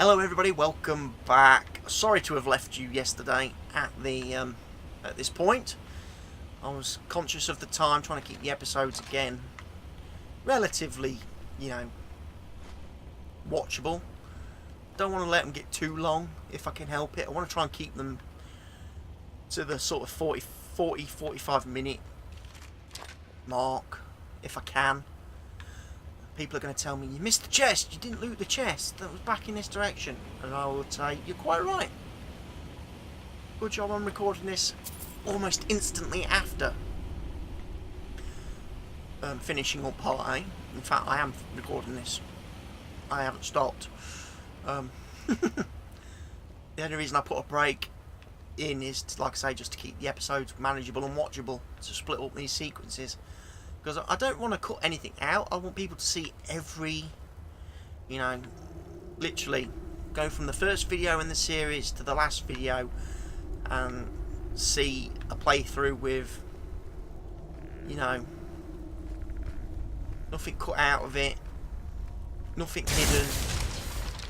Hello everybody, welcome back. Sorry to have left you yesterday at this point. I was conscious of the time, trying to keep the episodes again relatively, watchable. Don't want to let them get too long if I can help it. I want to try and keep them to the sort of 45 minute mark if I can. People are going to tell me, you missed the chest, you didn't loot the chest, that was back in this direction. And I will say, you're quite right. Good job on recording this almost instantly after finishing up part A. In fact, I am recording this. I haven't stopped. The only reason I put a break in is, like I say, just to keep the episodes manageable and watchable, to split up these sequences. Because I don't want to cut anything out. I want people to see every, literally go from the first video in the series to the last video and see a playthrough with, nothing cut out of it, nothing hidden.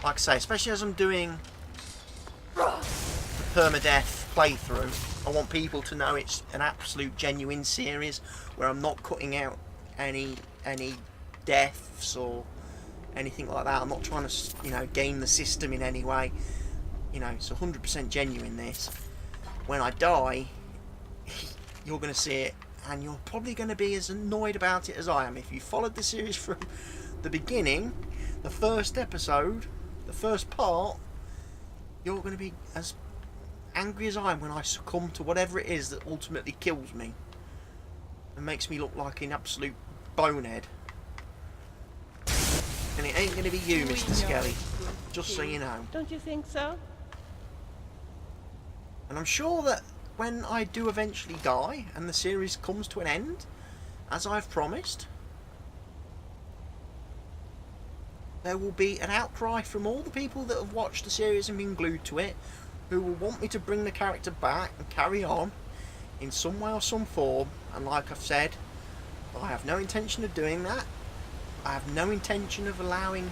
Like I say, especially as I'm doing the permadeath playthrough, I want people to know it's an absolute genuine series where I'm not cutting out any deaths or anything like that. I'm not trying to, game the system in any way. It's 100% genuine, this. When I die, you're going to see it, and you're probably going to be as annoyed about it as I am. If you followed the series from the beginning, the first episode, the first part, you're going to be as angry as I am when I succumb to whatever it is that ultimately kills me and makes me look like an absolute bonehead. And it ain't going to be you, Mr. Skelly, just so you know. Don't you think so? And I'm sure that when I do eventually die and the series comes to an end, as I've promised, there will be an outcry from all the people that have watched the series and been glued to it, who will want me to bring the character back and carry on in some way or some form. And like I've said, I have no intention of doing that. I have no intention of allowing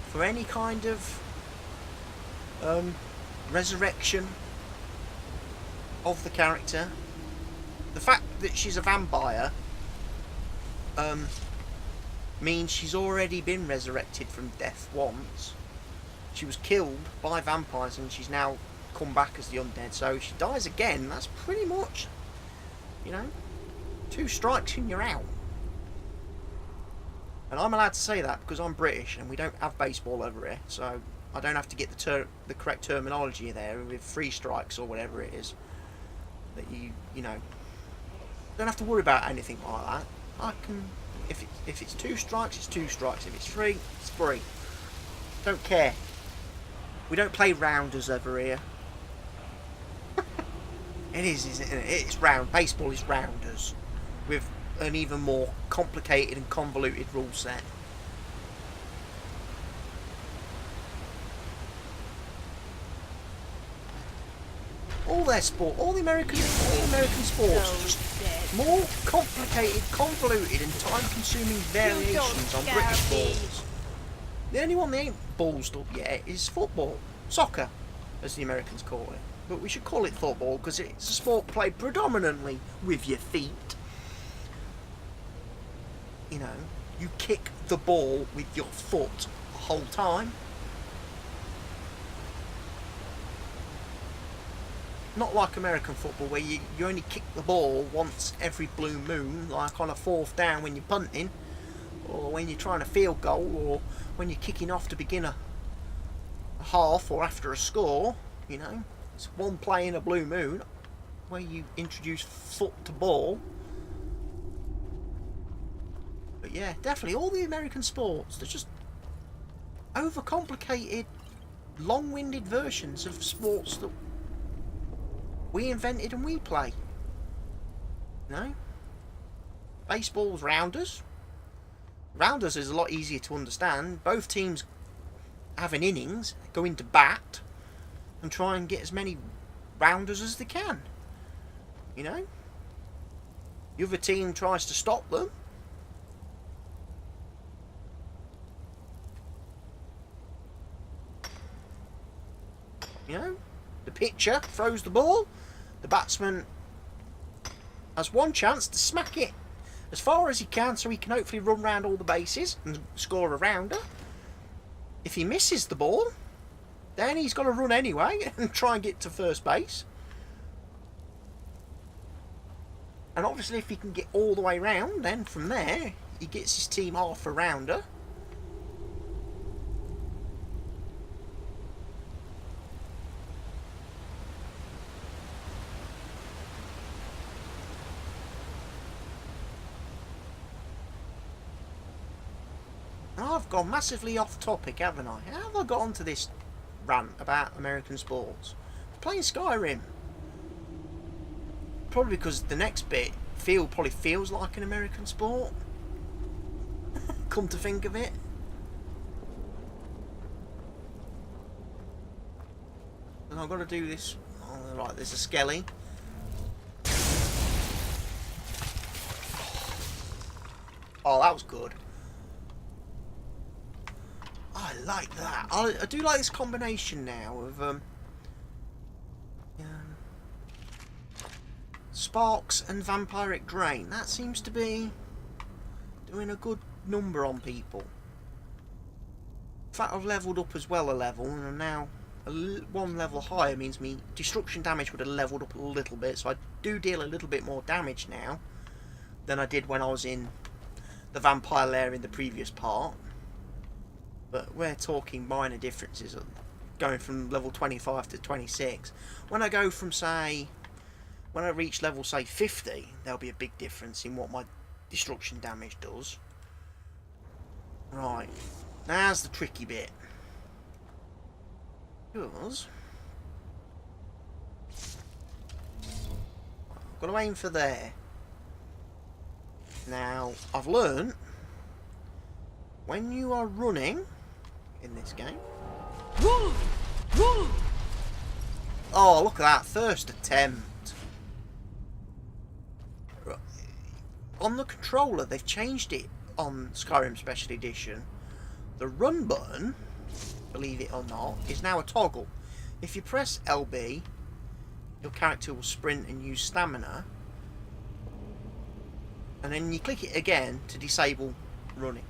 for any kind of resurrection of the character. The fact that she's a vampire means she's already been resurrected from death once. She was killed by vampires and she's now come back as the undead, so if she dies again, that's pretty much, 2 strikes and you're out. And I'm allowed to say that because I'm British and we don't have baseball over here, so I don't have to get the correct terminology there with 3 strikes or whatever it is. That you don't have to worry about anything like that. I can, if it's 2 strikes, it's 2 strikes. If it's 3, it's 3. Don't care. We don't play rounders over here. It is, isn't it? It's round. Baseball is rounders, with an even more complicated and convoluted rule set. All the American sports are just more complicated, convoluted, and time-consuming variations on British balls. The only one they ain't ballsed up yet is football, soccer, as the Americans call it. But we should call it football because it's a sport played predominantly with your feet. You kick the ball with your foot the whole time. Not like American football where you only kick the ball once every blue moon, like on a 4th down when you're punting, or when you're trying a field goal, or when you're kicking off to begin a half or after a score. It's one play in a blue moon where you introduce foot to ball. But yeah, definitely all the American sports, they're just overcomplicated, long-winded versions of sports that we invented and we play. Baseball's rounders. Rounders is a lot easier to understand. Both teams have an innings, go into bat, and try and get as many rounders as they can. The other team tries to stop them. You know, the pitcher throws the ball, the batsman has one chance to smack it as far as he can so he can hopefully run round all the bases and score a rounder. If he misses the ball, then he's got to run anyway and try and get to first base. And obviously if he can get all the way round, then from there he gets his team half a rounder. I've gone massively off topic, haven't I? How have I got onto this rant about American sports? I'm playing Skyrim. Probably because the next bit probably feels like an American sport. Come to think of it. And I've got to do this. Oh, right, there's a skelly. Oh, that was good. I like that. I do like this combination now of sparks and vampiric drain. That seems to be doing a good number on people. In fact, I've leveled up as well a level, and I'm now one level higher. Means me destruction damage would have leveled up a little bit, so I do deal a little bit more damage now than I did when I was in the vampire lair in the previous part. But we're talking minor differences, going from level 25 to 26. When I go from, say, when I reach level, say, 50, there'll be a big difference in what my destruction damage does. Right, now's the tricky bit. Because I've got to aim for there. Now, I've learned when you are running in this game. Oh, look at that, first attempt. On the controller, they've changed it on Skyrim Special Edition. The run button, believe it or not, is now a toggle. If you press LB, your character will sprint and use stamina. And then you click it again to disable running,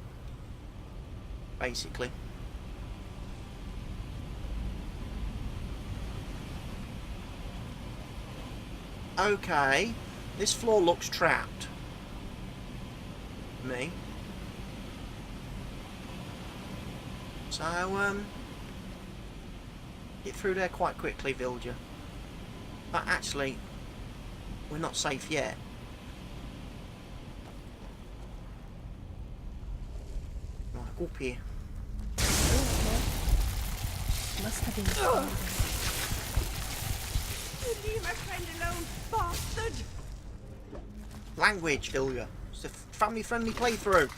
basically. Okay, this floor looks trapped. Me. So, get through there quite quickly, villager. But actually, we're not safe yet. Right, up here. Must have been. Leave my friend alone, bastard! Language, villager. It's a family-friendly playthrough.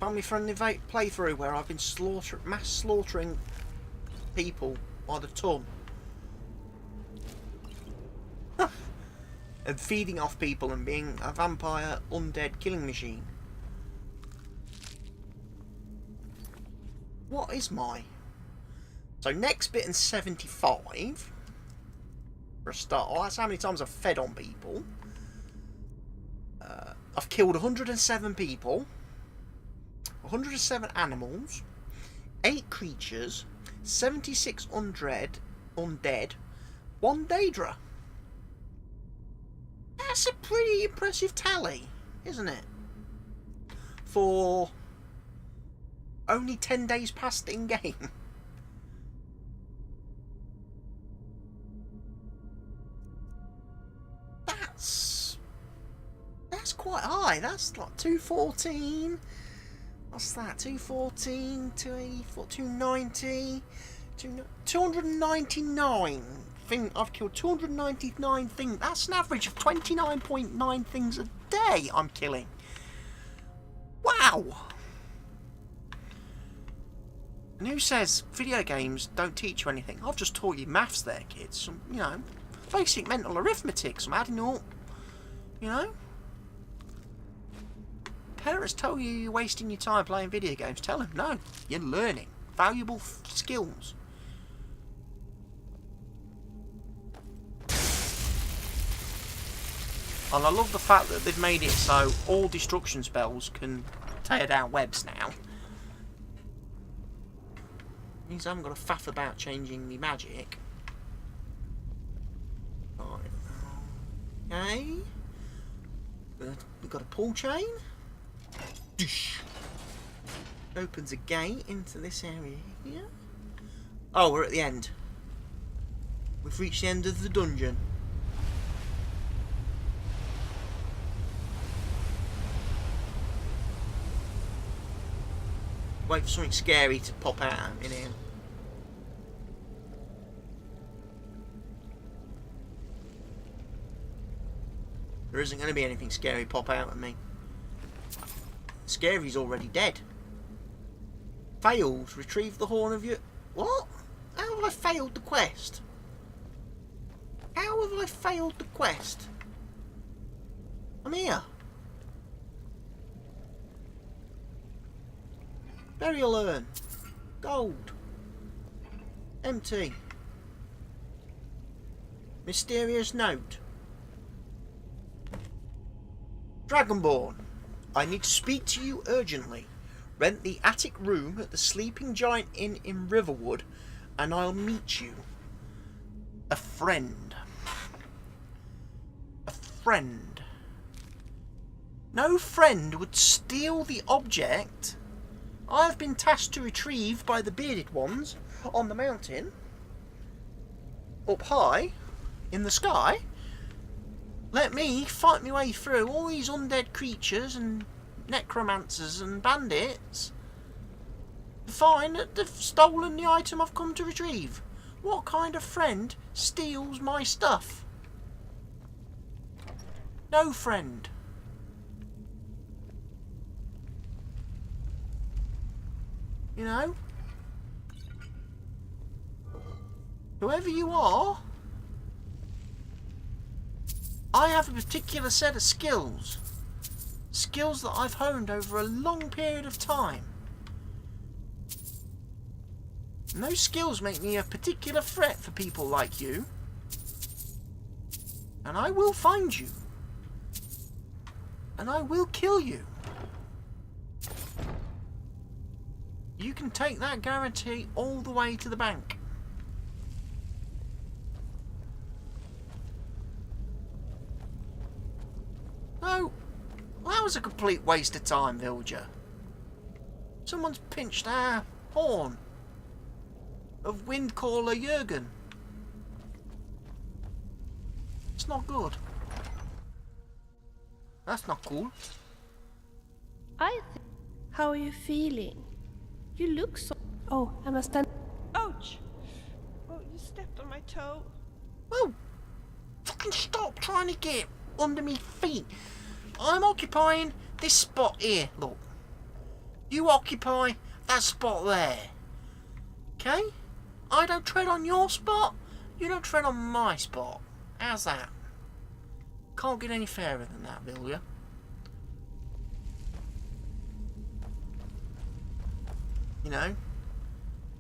Family-friendly playthrough where I've been mass slaughtering people by the ton. And feeding off people and being a vampire undead killing machine. What is my... So next bit and 75 for a start. Oh, that's how many times I've fed on people. I've killed 107 people, 107 animals, 8 creatures, 76 undead, 1 Daedra. That's a pretty impressive tally, isn't it? For only 10 days past in-game. That's quite high. That's like 214. What's that? 214, 284, 290, 299. I've killed 299 things. That's an average of 29.9 things a day I'm killing. Wow. And who says video games don't teach you anything? I've just taught you maths there, kids. Some, you know, basic mental arithmetic. Some adding up. You know? parents tell you you're wasting your time playing video games, tell them no, you're learning valuable skills. And I love the fact that they've made it so all destruction spells can tear down webs now. Means I haven't got to faff about changing the magic. Right. Okay. We've got a pull chain. Opens a gate into this area here. Oh, we're at the end. We've reached the end of the dungeon. Wait for something scary to pop out in here. There isn't going to be anything scary pop out at me. Scary's already dead. Failed. Retrieve the horn of your... What? How have I failed the quest? How have I failed the quest? I'm here. Burial urn. Gold. Empty. Mysterious note. Dragonborn. I need to speak to you urgently. Rent the attic room at the Sleeping Giant Inn in Riverwood and I'll meet you. A friend. A friend. No friend would steal the object I have been tasked to retrieve by the bearded ones on the mountain, up high, in the sky. Let me fight my way through all these undead creatures and necromancers and bandits to find that they've stolen the item I've come to retrieve. What kind of friend steals my stuff? No friend. You know? Whoever you are, I have a particular set of skills. Skills that I've honed over a long period of time. And those skills make me a particular threat for people like you. And I will find you. And I will kill you. You can take that guarantee all the way to the bank. No, that was a complete waste of time, villager. Someone's pinched our horn of Windcaller Helgen. It's not good. That's not cool. How are you feeling? You look so... Oh, I must stand... Ouch! Oh, you stepped on my toe. Well, fucking stop trying to get under me feet. I'm occupying this spot here, look. You occupy that spot there. Okay? I don't tread on your spot, you don't tread on my spot. How's that? Can't get any fairer than that, will you? You know?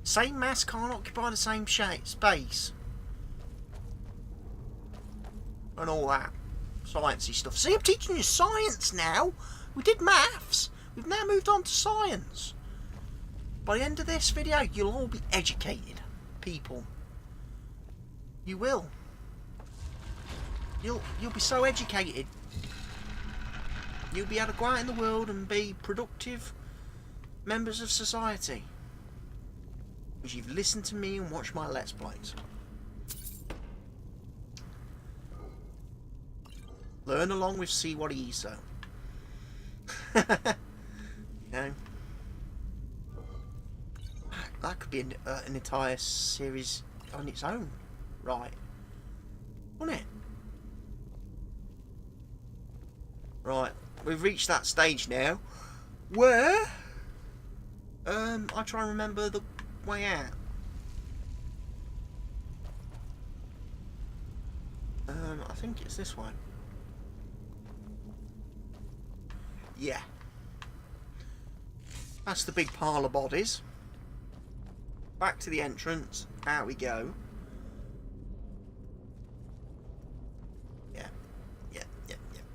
Same mass can't occupy the same space. And all that sciencey stuff. See, I'm teaching you science now. We did maths. We've now moved on to science. By the end of this video, you'll all be educated people. You will. You'll be so educated. You'll be able to go out in the world and be productive members of society. Because you've listened to me and watched my Let's Plays. Learn along with See What He So. You know? That could be an entire series on its own, right? Wouldn't it? Right, we've reached that stage now where I try and remember the way out. I think it's this one. Yeah. Past the big pile of bodies. Back to the entrance. Out we go. Yeah.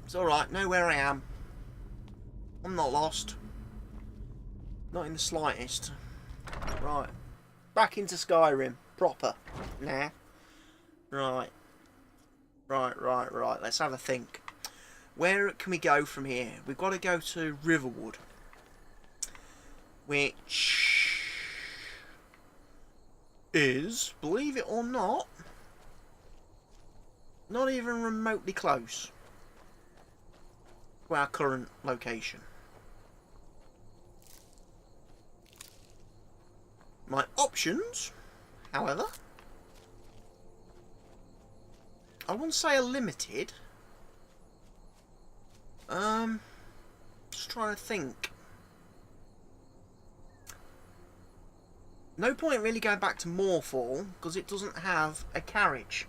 It's alright. Know where I am. I'm not lost. Not in the slightest. Right. Back into Skyrim. Proper. Nah. Right. Let's have a think. Where can we go from here? We've got to go to Riverwood. Which is, believe it or not, not even remotely close to our current location. My options, however, I wouldn't say are limited. Just trying to think. No point really going back to Moorfall because it doesn't have a carriage.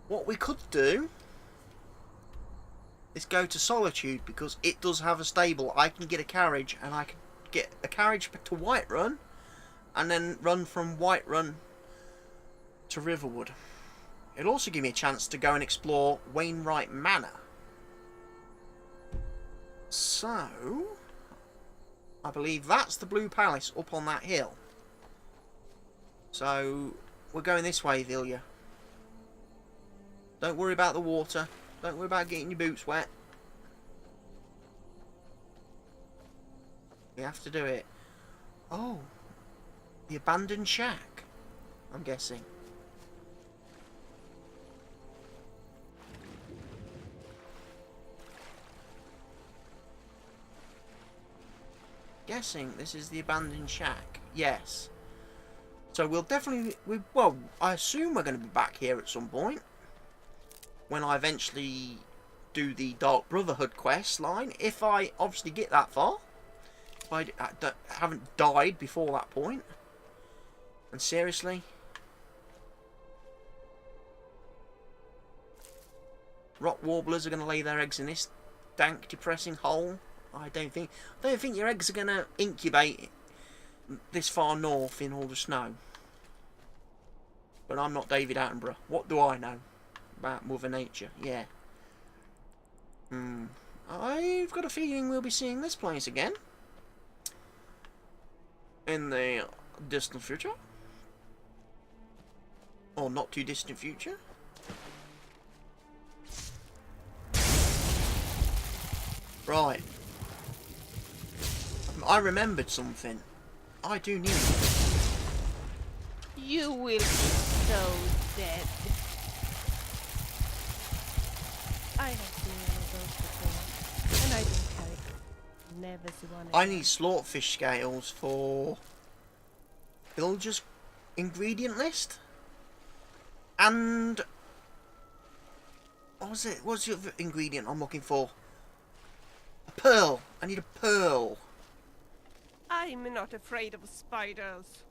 What we could do is go to Solitude because it does have a stable. I can get a carriage and I can get a carriage to Whiterun and then run from Whiterun to Riverwood. It'll also give me a chance to go and explore Wainwright Manor. So, I believe that's the Blue Palace up on that hill. So, we're going this way, Vilya. Don't worry about the water. Don't worry about getting your boots wet. We have to do it. Oh, the abandoned shack, I'm guessing. Guessing this is the abandoned shack. Yes. So we'll definitely... well, I assume we're going to be back here at some point. When I eventually do the Dark Brotherhood quest line. If I obviously get that far. If I haven't died before that point. And seriously... rock warblers are going to lay their eggs in this dank, depressing hole. I don't think your eggs are going to incubate this far north in all the snow. But I'm not David Attenborough. What do I know about Mother Nature? Yeah. I've got a feeling we'll be seeing this place again. In the distant future. Or not too distant future. Right. I remembered something. I do need it. You will be so dead. I have seen one of those before, and I don't carry them. Never see one. I need slaughterfish scales for Villagers ingredient list. And what was it? What's the other ingredient I'm looking for? A pearl. I need a pearl. I'm not afraid of spiders.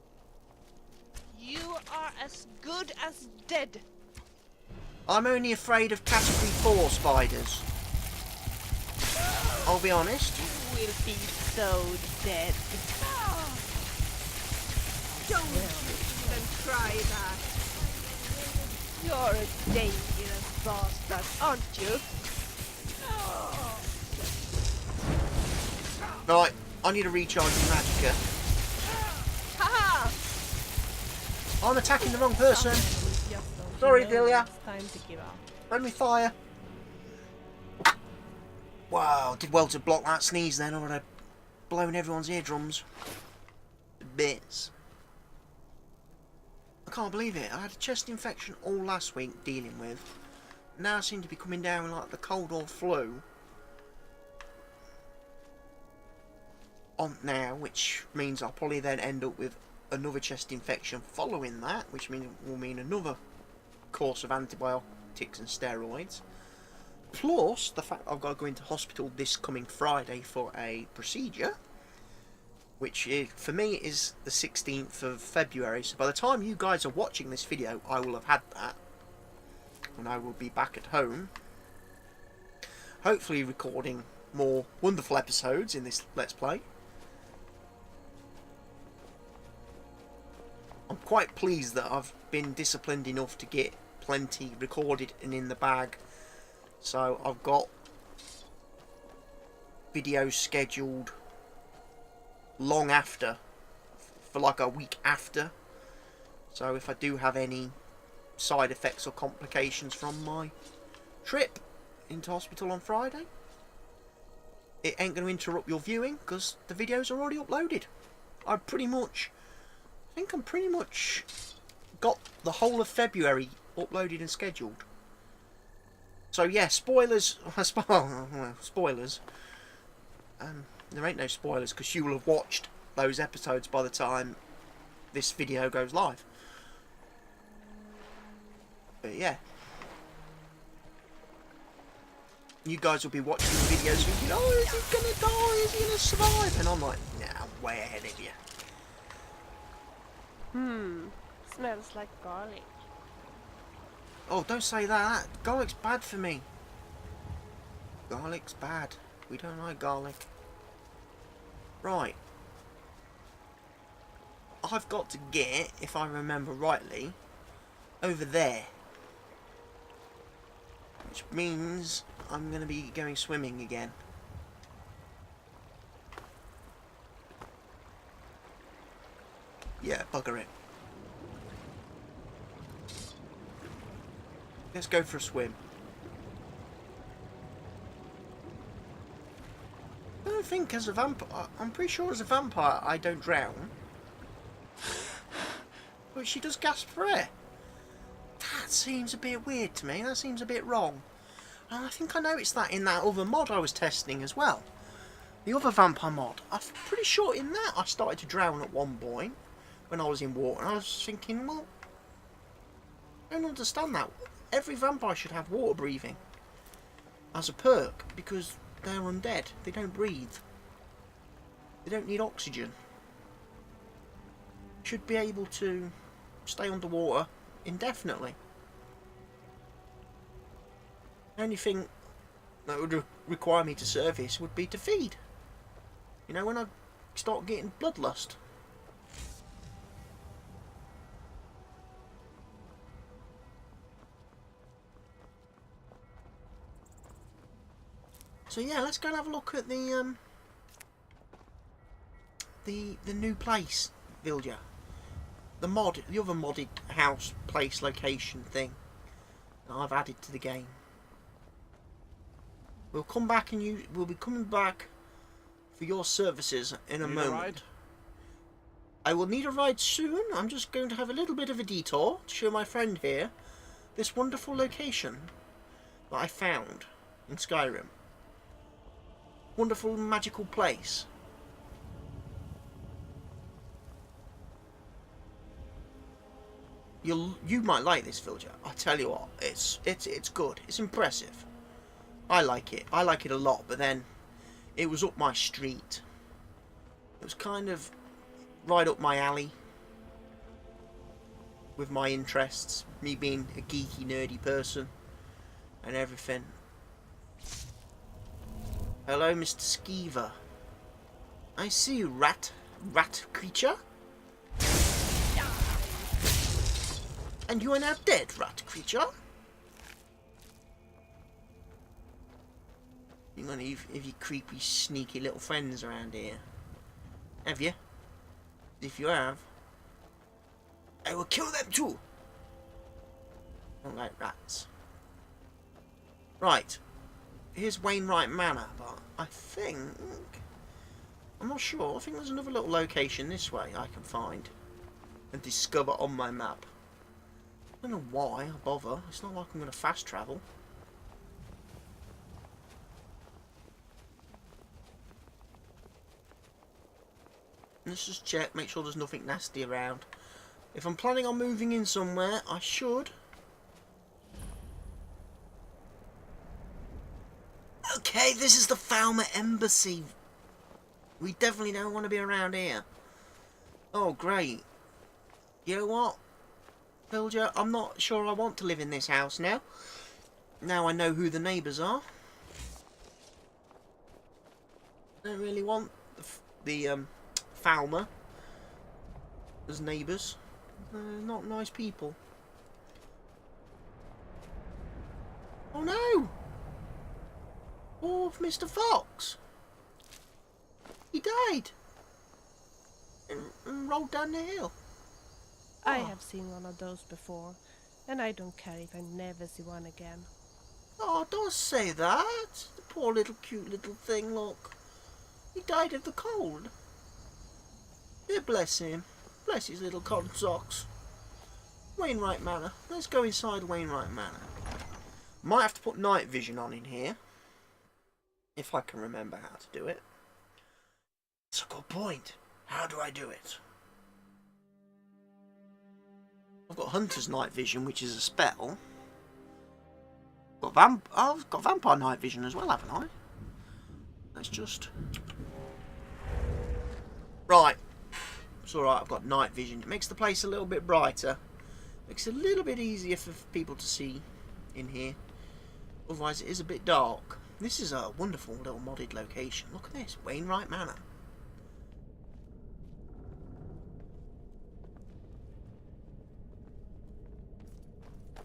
You are as good as dead. I'm only afraid of category 4 spiders. I'll be honest. You will be so dead. Don't even try that. You're a dangerous bastard, aren't you? Right, I need a recharge in Magicka. Haha! I'm attacking the wrong person. Sorry, Delia. It's time to give up. Friendly fire. Wow, did well to block that sneeze then, or I'd have blown everyone's eardrums to bits. I can't believe it. I had a chest infection all last week dealing with. Now I seem to be coming down like the cold or flu. On now, which means I'll probably then end up with another chest infection following that, which will mean another course of antibiotics and steroids. Plus the fact I've got to go into hospital this coming Friday for a procedure, which is, for me is the 16th of February. So by the time you guys are watching this video, I will have had that, and I will be back at home, hopefully recording more wonderful episodes in this Let's Play. quite pleased that I've been disciplined enough to get plenty recorded and in the bag. So I've got videos scheduled long after, for like a week after. So if I do have any side effects or complications from my trip into hospital on Friday, it ain't going to interrupt your viewing because the videos are already uploaded. I think I'm pretty much got the whole of February uploaded and scheduled. So yeah, spoilers. Spoilers. There ain't no spoilers because you will have watched those episodes by the time this video goes live. But yeah, you guys will be watching the videos thinking, oh, is he gonna die? Is he gonna survive? And I'm like, nah, I'm way ahead of you. Smells like garlic. Oh, don't say that. Garlic's bad for me. Garlic's bad. We don't like garlic. Right. I've got to get, if I remember rightly, over there. Which means I'm going to be going swimming again. Yeah, bugger it. Let's go for a swim. I don't think as a vampire... I'm pretty sure as a vampire I don't drown. But she does gasp for air. That seems a bit weird to me. That seems a bit wrong. And I think I noticed that in that other mod I was testing as well. The other vampire mod. I'm pretty sure in that I started to drown at one point when I was in water. And I was thinking, well, I don't understand that. Every vampire should have water breathing as a perk because they're undead. They don't breathe. They don't need oxygen. Should be able to stay underwater indefinitely. The only thing that would require me to surface would be to feed. You know, when I start getting bloodlust. So yeah, let's go and have a look at the new place, Villager. The other modded house, place, location thing that I've added to the game. We'll come back and we'll be coming back for your services in a moment. Ride? I will need a ride soon. I'm just going to have a little bit of a detour to show my friend here this wonderful location that I found in Skyrim. Wonderful magical place. You might like this, Villager. I tell you what, it's good. It's impressive. I like it. I like it a lot. But then, it was up my street. It was kind of right up my alley with my interests. Me being a geeky, nerdy person and everything. Hello, Mr. Skeever. I see you, rat creature. And you are now dead, rat creature. You're gonna have your creepy, sneaky little friends around here. Have you? If you have, I will kill them too. I don't like rats. Right. Here's Wainwright Manor, but I think... I'm not sure. I think there's another little location this way I can find and discover on my map. I don't know why I bother. It's not like I'm going to fast travel. Let's just check, make sure there's nothing nasty around. If I'm planning on moving in somewhere, I should. Okay, this is the Falmer Embassy. We definitely don't want to be around here. Oh, great. You know what, Villager? I'm not sure I want to live in this house now. Now I know who the neighbours are. I don't really want the Falmer as neighbours. Not nice people. Oh no! Oh, Mr. Fox! He died! And rolled down the hill. I have seen one of those before, and I don't care if I never see one again. Oh, don't say that. The poor little cute little thing, look. He died of the cold. Yeah, bless him. Bless his little cotton socks. Wainwright Manor. Let's go inside Wainwright Manor. Might have to put night vision on in here. If I can remember how to do it. It's a good point. How do I do it? I've got Hunter's Night Vision, which is a spell. I've got Vampire Night Vision as well, haven't I? Let's just... Right. It's alright, I've got Night Vision. It makes the place a little bit brighter. Makes it a little bit easier for people to see in here. Otherwise it is a bit dark. This is a wonderful little modded location. Look at this, Wainwright Manor.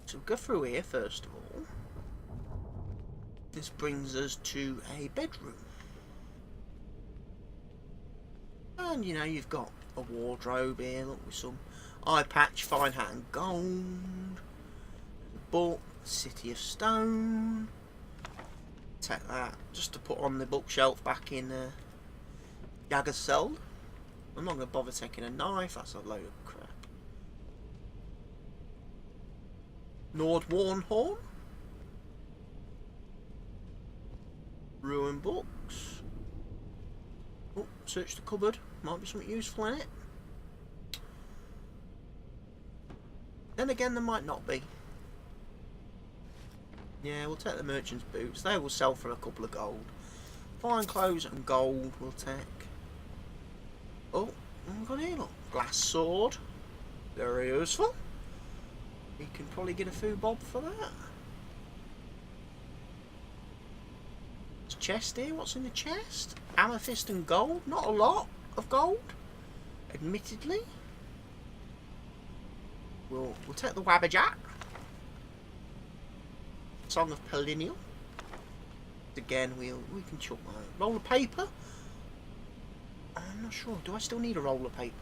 So we'll go through here first of all. This brings us to a bedroom. And you know, you've got a wardrobe here, look, with some eye patch, fine hat and gold. Book, City of Stone. Take that, just to put on the bookshelf back in Jagger's cell. I'm not going to bother taking a knife, that's a load of crap. Nord Warnhorn. Ruin books. Oh, search the cupboard. Might be something useful in it. Then again, there might not be. Yeah, we'll take the merchant's boots. They will sell for a couple of gold. Fine clothes and gold we'll take. Oh, what have we got here? Look, glass sword. Very useful. You can probably get a few bob for that. There's a chest here. What's in the chest? Amethyst and gold. Not a lot of gold, admittedly. We'll take the Wabberjack. Song of Perennial. Again, we can chuck my roll of paper. I'm not sure. Do I still need a roll of paper?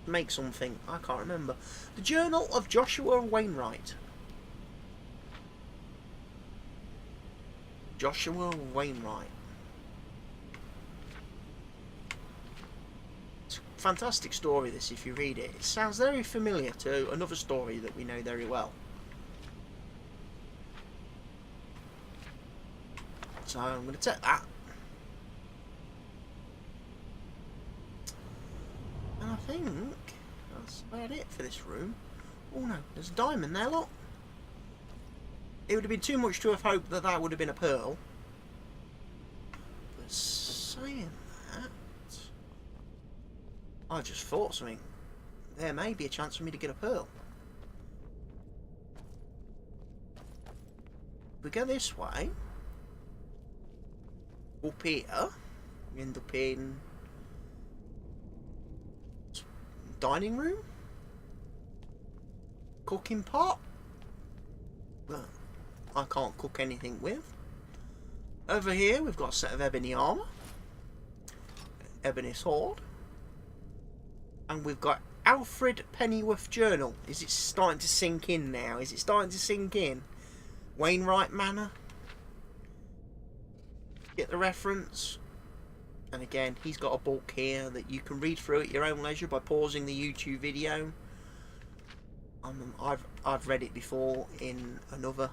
Make something. I can't remember. The Journal of Joshua Wainwright. Joshua Wainwright. It's a fantastic story, this, if you read it. It sounds very familiar to another story that we know very well. So I'm going to take that. And I think that's about it for this room. Oh no, there's a diamond there, look. It would have been too much to have hoped that that would have been a pearl. But saying that, I just thought something. There may be a chance for me to get a pearl. If we go this way, up here, we end up in dining room, cooking pot. Well, I can't cook anything with. Over here we've got a set of ebony armour, ebony sword, and we've got Alfred Pennyworth journal. Is it starting to sink in now? Is it starting to sink in? Wainwright Manor. Get the reference. And again, he's got a book here that you can read through at your own leisure by pausing the YouTube video. I've read it before in another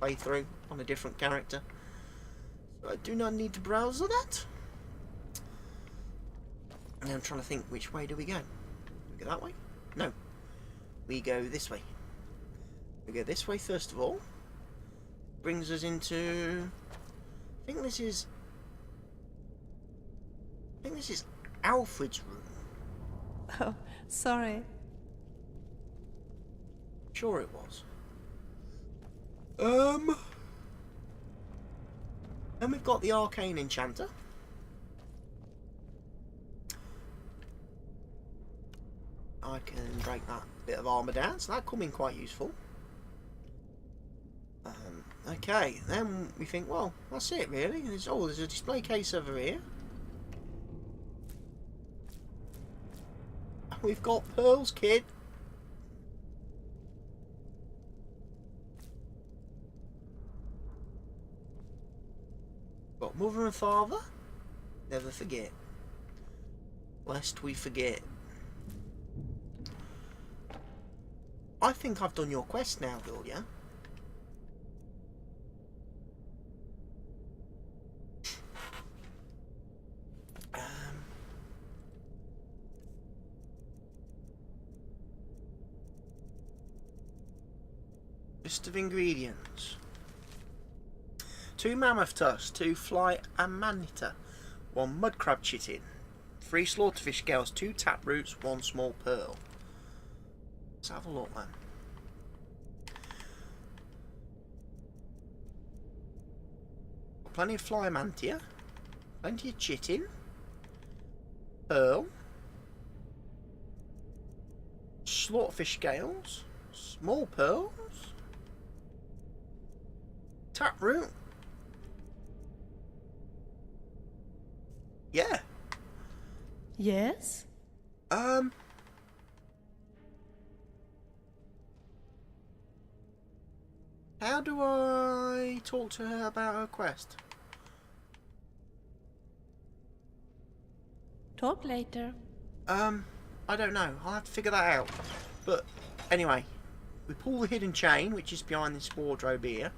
playthrough on a different character, so I do not need to browse that. And I'm trying to think, which way do we go? We go that way? No, we go this way. We go this way first of all. Brings us into, I think this is Alfred's room. Oh, sorry. Sure it was. Then we've got the Arcane Enchanter. I can break that bit of armour down, so that come in quite useful. Okay, then we think, well, that's it really. There's a display case over here. We've got pearls, kid. Got mother and father. Never forget. Lest we forget. I think I've done your quest now, Vilya. List of ingredients. 2 mammoth tusks, 2 fly amanita, 1 mud crab chitin, 3 slaughterfish scales, 2 tap roots, 1 small pearl. Let's have a look then. Plenty of fly mantia, plenty of chitin, pearl, slaughterfish scales, small pearls, taproot. Yeah. Yes? How do I talk to her about her quest? Talk later. I don't know. I'll have to figure that out. But anyway, we pull the hidden chain, which is behind this wardrobe here.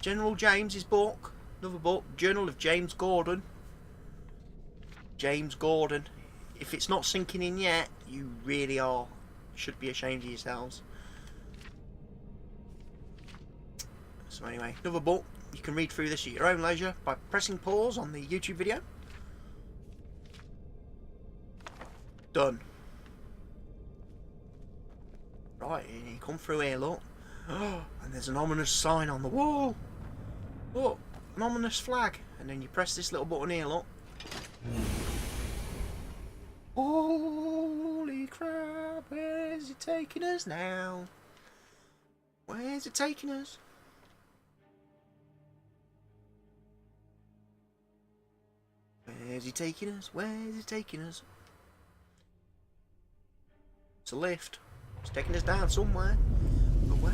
General James's book. Another book. Journal of James Gordon. James Gordon. If it's not sinking in yet, you really are. Should be ashamed of yourselves. So anyway, another book. You can read through this at your own leisure by pressing pause on the YouTube video. Done. Right, you come through here, look. And there's an ominous sign on the wall. Look, an ominous flag. And then you press this little button here, look. Holy crap, where's it taking us now? Where's it taking us? Where's he taking us? Where's he taking us? It's a lift. It's taking us down somewhere. But where?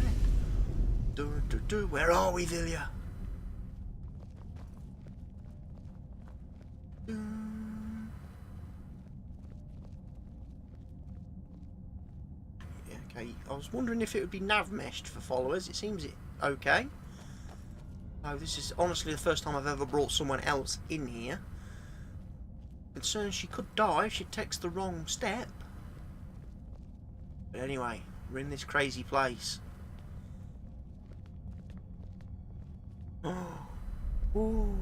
Where are we, Vilya? Okay, I was wondering if it would be nav meshed for followers. It seems okay. Oh, this is honestly the first time I've ever brought someone else in here. Concerned she could die if she takes the wrong step. But anyway, we're in this crazy place. Oh, ooh,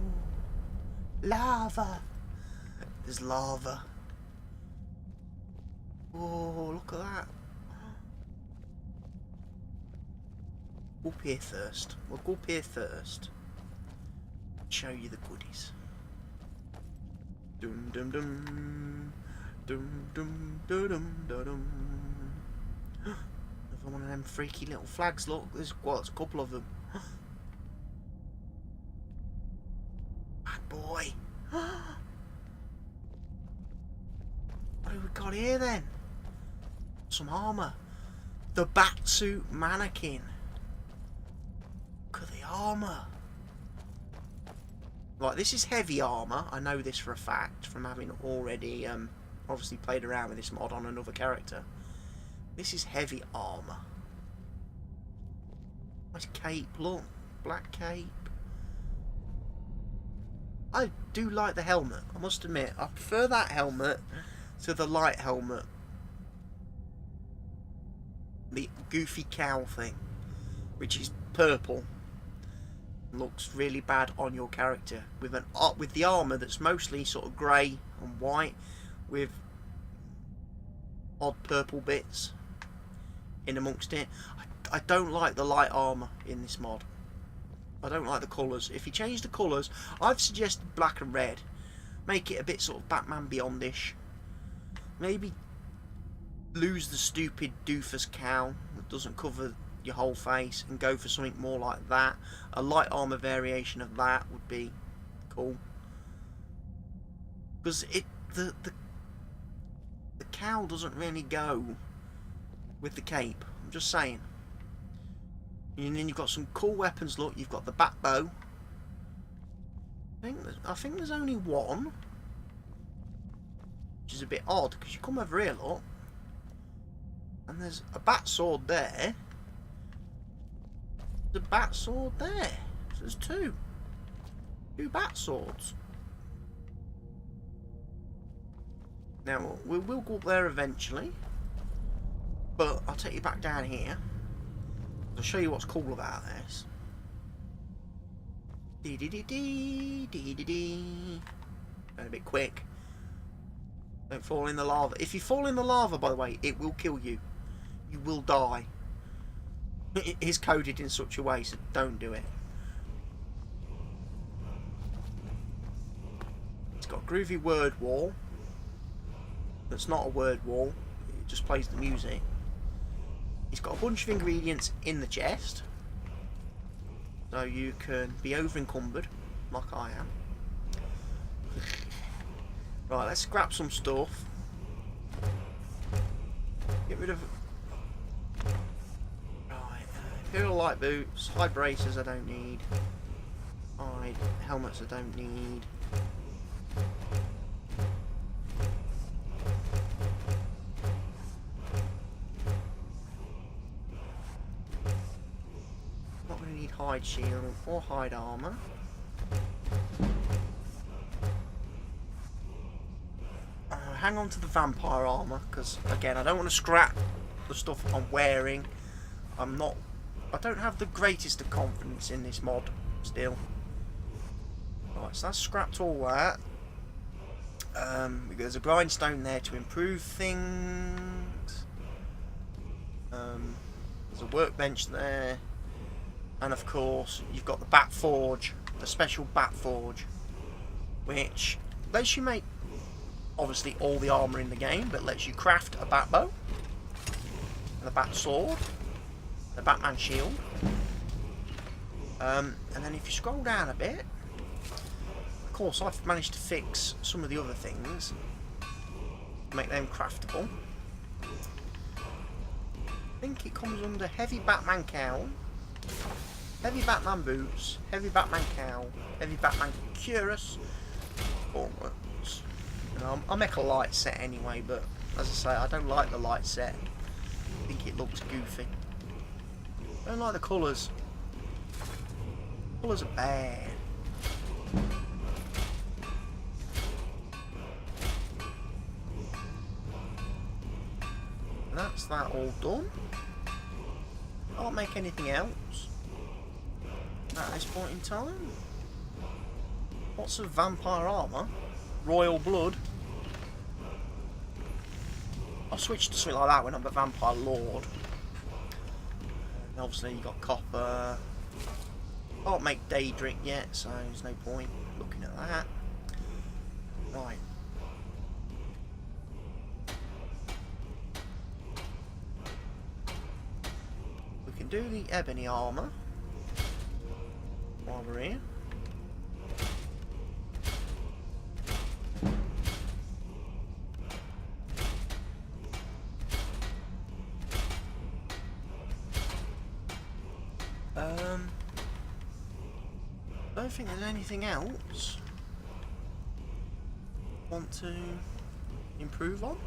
lava. There's lava. Oh, look at that. Go up here first. We'll go up here first. Show you the goodies. Dum dum dum. Dum dum dum dum dum. Another one of them freaky little flags, look. There's a couple of them. Bad boy. What have we got here then? Some armour. The Batsuit mannequin. Look at the armour. Right, this is heavy armour. I know this for a fact from having already obviously played around with this mod on another character. This is heavy armour. Nice cape, look. Black cape. I do like the helmet, I must admit. I prefer that helmet to the light helmet. The goofy cow thing, which is purple. Looks really bad on your character with the armour that's mostly sort of grey and white with odd purple bits in amongst it. I don't like the light armour in this mod. I don't like the colours. If you change the colours, I've suggested black and red. Make it a bit sort of Batman Beyond-ish. Maybe lose the stupid doofus cowl that doesn't cover your whole face and go for something more like that. A light armor variation of that would be cool. Because the cowl doesn't really go with the cape. I'm just saying. And then you've got some cool weapons. Look, you've got the bat bow. I think there's only one, which is a bit odd because you come over here, look, and there's a bat sword there. There's a bat sword there. So there's two bat swords. Now we will go up there eventually, but I'll take you back down here. I'll show you what's cool about this. Dee dee dee dee dee dee dee. Going a bit quick. Don't fall in the lava. If you fall in the lava, by the way, it will kill you. You will die. It is coded in such a way, so don't do it. It's got a groovy word wall. That's not a word wall. It just plays the music. It's got a bunch of ingredients in the chest. So you can be over encumbered, like I am. Right, let's scrap some stuff. Get rid of... Right, Imperial light boots, hide braces I don't need. Hide helmets I don't need. Hide shield or hide armor. Hang on to the vampire armor because again I don't want to scrap the stuff I'm wearing. I don't have the greatest of confidence in this mod still. Right, so that's scrapped all that. There's a grindstone there to improve things. There's a workbench there. And of course, you've got the Bat Forge, the special Bat Forge, which lets you make, obviously, all the armour in the game, but lets you craft a Bat Bow, and a Bat Sword, the Batman Shield. And then if you scroll down a bit, of course, I've managed to fix some of the other things, make them craftable. I think it comes under Heavy Batman Cowl, Heavy Batman Boots, Heavy Batman Cowl, Heavy Batman Cuirass, Gauntlets. I'll make a light set anyway, but as I say, I don't like the light set. I think it looks goofy. I don't like the colours. Colours are bad. And that's that all done. Can't make anything else at this point in time. Lots of vampire armour, royal blood. I'll switch to something like that when I'm a vampire lord. And obviously you got copper. Can't make day drink yet, so there's no point looking at that. Right. We can do the ebony armour while we're here. I don't think there's anything else I want to improve on.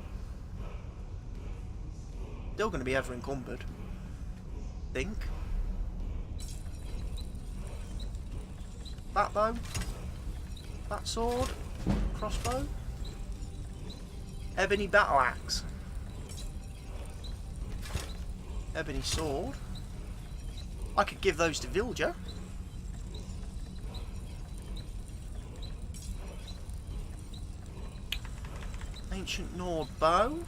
Still going to be ever encumbered, I think. That bow, that sword, crossbow, ebony battle axe, ebony sword. I could give those to Villager. Ancient Nord bow.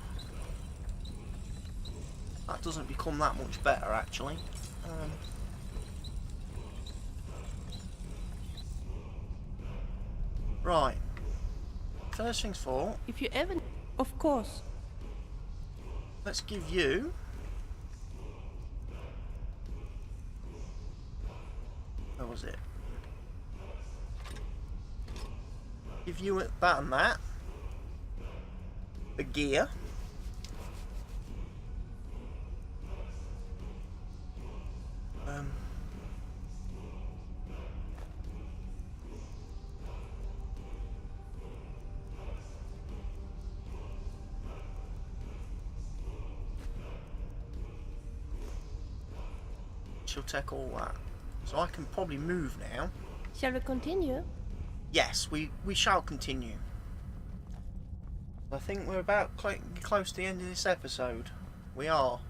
That doesn't become that much better actually. Right. First things for. If you ever, of course. let's give you... Where was it? Give you that and that. The gear. She'll take all that. So I can probably move now. Shall we continue? Yes, we shall continue. I think we're about close to the end of this episode. We are.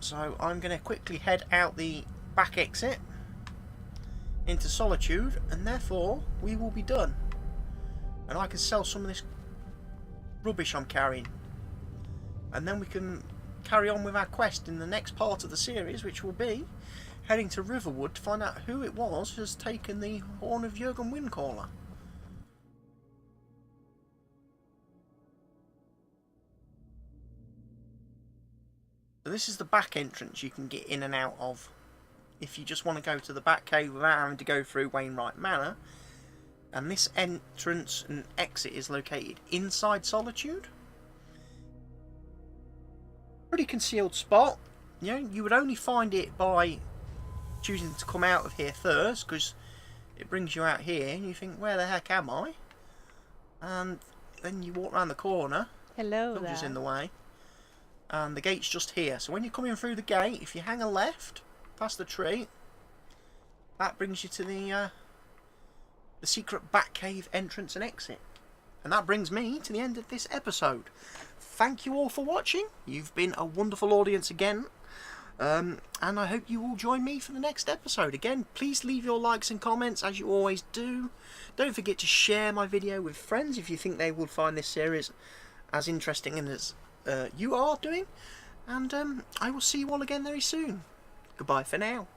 So I'm going to quickly head out the back exit into Solitude, and therefore we will be done. And I can sell some of this rubbish I'm carrying. And then we can carry on with our quest in the next part of the series, which will be heading to Riverwood to find out who it was has taken the horn of Jurgen Windcaller. So this is the back entrance you can get in and out of if you just want to go to the back cave without having to go through Wainwright Manor. And this entrance and exit is located inside Solitude. Pretty concealed spot. You know, you would only find it by choosing to come out of here first, because it brings you out here and you think, where the heck am I? And then you walk around the corner. Hello there. Just in the there. way. And the gate's just here. So when you're coming through the gate, if you hang a left past the tree, that brings you to the secret back cave entrance and exit. And that brings me to the end of this episode. Thank you all for watching. You've been a wonderful audience again. And I hope you will join me for the next episode. Again, please leave your likes and comments as you always do. Don't forget to share my video with friends if you think they will find this series as interesting as you are doing. And I will see you all again very soon. Goodbye for now.